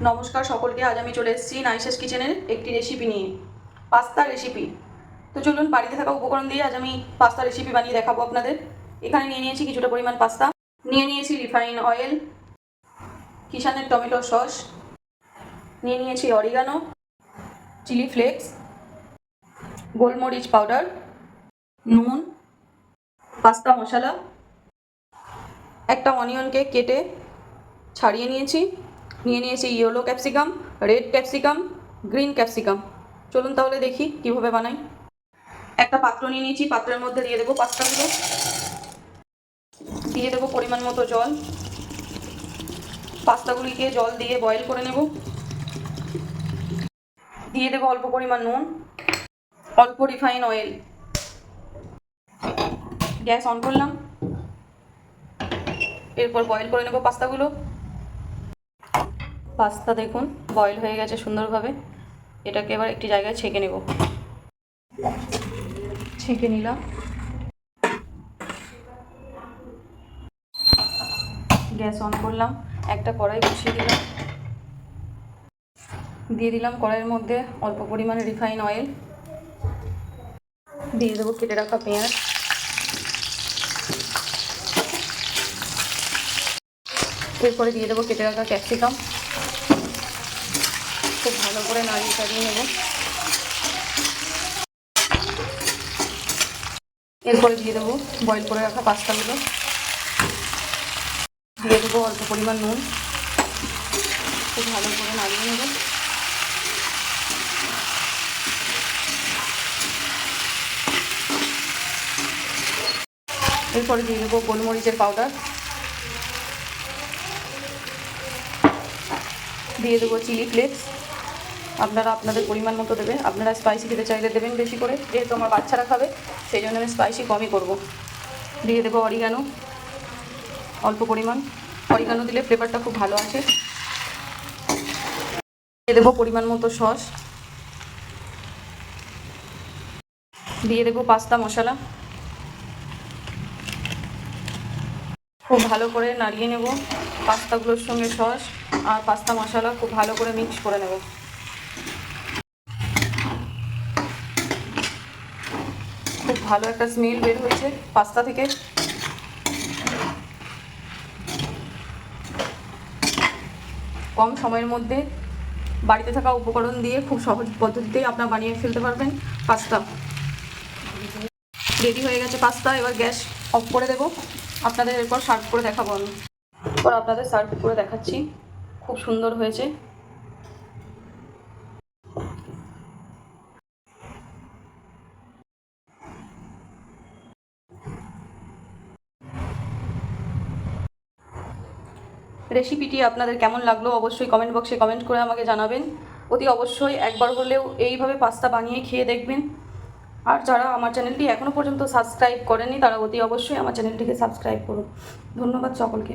নমস্কার সকলকে। আজ আমি চলে এসেছি নাইসেস কিচেনের একটি রেসিপি নিয়ে, পাস্তা রেসিপি। তো চলুন, বাড়িতে থাকা উপকরণ দিয়ে আজ আমি পাস্তা রেসিপি বানিয়ে দেখাবো আপনাদের। এখানে নিয়ে নিয়েছি কিছুটা পরিমাণ পাস্তা, নিয়ে নিয়েছি রিফাইন অয়েল, কিষানের টমেটো সস, নিয়ে নিয়েছি অরিগানো, চিলি ফ্লেক্স, গোলমরিচ পাউডার, নুন, পাস্তা মশলা, একটা অনিয়নকে কেটে ছাড়িয়ে নিয়েছি, নিয়ে নিয়েছি yellow capsicum, red capsicum, green capsicum. চলুন তাহলে দেখি কিভাবে বানাই। একটা পাত্র নিয়ে নিয়েছি, পাত্রের মধ্যে দিয়ে দেবো পাস্তাগুলো, দিয়ে দেবো পরিমাণ মতো জল, পাস্তাগুলিকে জল দিয়ে বয়েল করে নেব, দিয়ে দেবো অল্প পরিমাণ নুন, অল্প রিফাইন অয়েল। গ্যাস অন করলাম, এরপর বয়েল করে নেব পাস্তাগুলো। পাস্তা দেখুন বয়েল হয়ে গেছে সুন্দরভাবে। এটাকে এবার একটি জায়গায় ছেঁকে নেব, ছেঁকে নিলাম। গ্যাস অন করলাম, একটা কড়াই বসিয়ে দিলাম, দিয়ে দিলাম কড়াইয়ের মধ্যে অল্প পরিমাণে রিফাইন অয়েল, দিয়ে দেবো কেটে রাখা পেঁয়াজ, এরপরে দিয়ে দেবো কেটে রাখা ক্যাপসিকাম। খুব ভালো করে নাড়িয়ে চাড়িয়ে নেব। এরপরে দিয়ে দেবো বয়েল করে রাখা পাস্তাগুলো, দিয়ে দেবো অল্প পরিমাণ নুন, খুব ভালো করে নাড়িয়ে নেব। এরপরে দিয়ে দেবো গোলমরিচের পাউডার, দিয়ে দেবো চিলি ফ্লেক্স। আপনারা আপনাদের পরিমাণ মতো দেবেন, আপনারা স্পাইসি খেতে চাইলে দেবেন বেশি করে, যেহেতু আমার বাচ্চারা খাবে সেই জন্য আমি স্পাইসি কমই করব। দিয়ে দেবো অরিগানো, অল্প পরিমাণ, অরিগানো দিলে ফ্লেভারটা খুব ভালো আসে। দিয়ে দেবো পরিমাণ মতো সস, দিয়ে দেবো পাস্তা মশলা, খুব ভালো করে নাড়িয়ে নেব। পাস্তাগুলোর সঙ্গে সস আর পাস্তা মশলা খুব ভালো করে মিক্স করে নেব। খুব ভালো একটা স্মেল বের হয়েছে পাস্তা থেকে। কম সময়ের মধ্যে বাড়িতে থাকা উপকরণ দিয়ে খুব সহজ পদ্ধতিতেই আপনারা বানিয়ে ফেলতে পারবেন পাস্তা। রেডি হয়ে গেছে পাস্তা। এবার গ্যাস অফ করে দেব। আপনাদের এরপর সার্ভ করে দেখাবো আমি। এরপর আপনাদের সার্ভ করে দেখাচ্ছি, খুব সুন্দর হয়েছে। রেসিপিটি আপনাদের কেমন লাগলো অবশ্যই কমেন্ট বক্সে কমেন্ট করে আমাকে জানাবেন। অতি অবশ্যই একবার হলেও এইভাবে পাস্তা বানিয়ে খেয়ে দেখবেন। আর যারা আমার চ্যানেলটি এখনও পর্যন্ত সাবস্ক্রাইব করেনি তারা অতি অবশ্যই আমার চ্যানেলটিকে সাবস্ক্রাইব করুন। ধন্যবাদ সকলকে।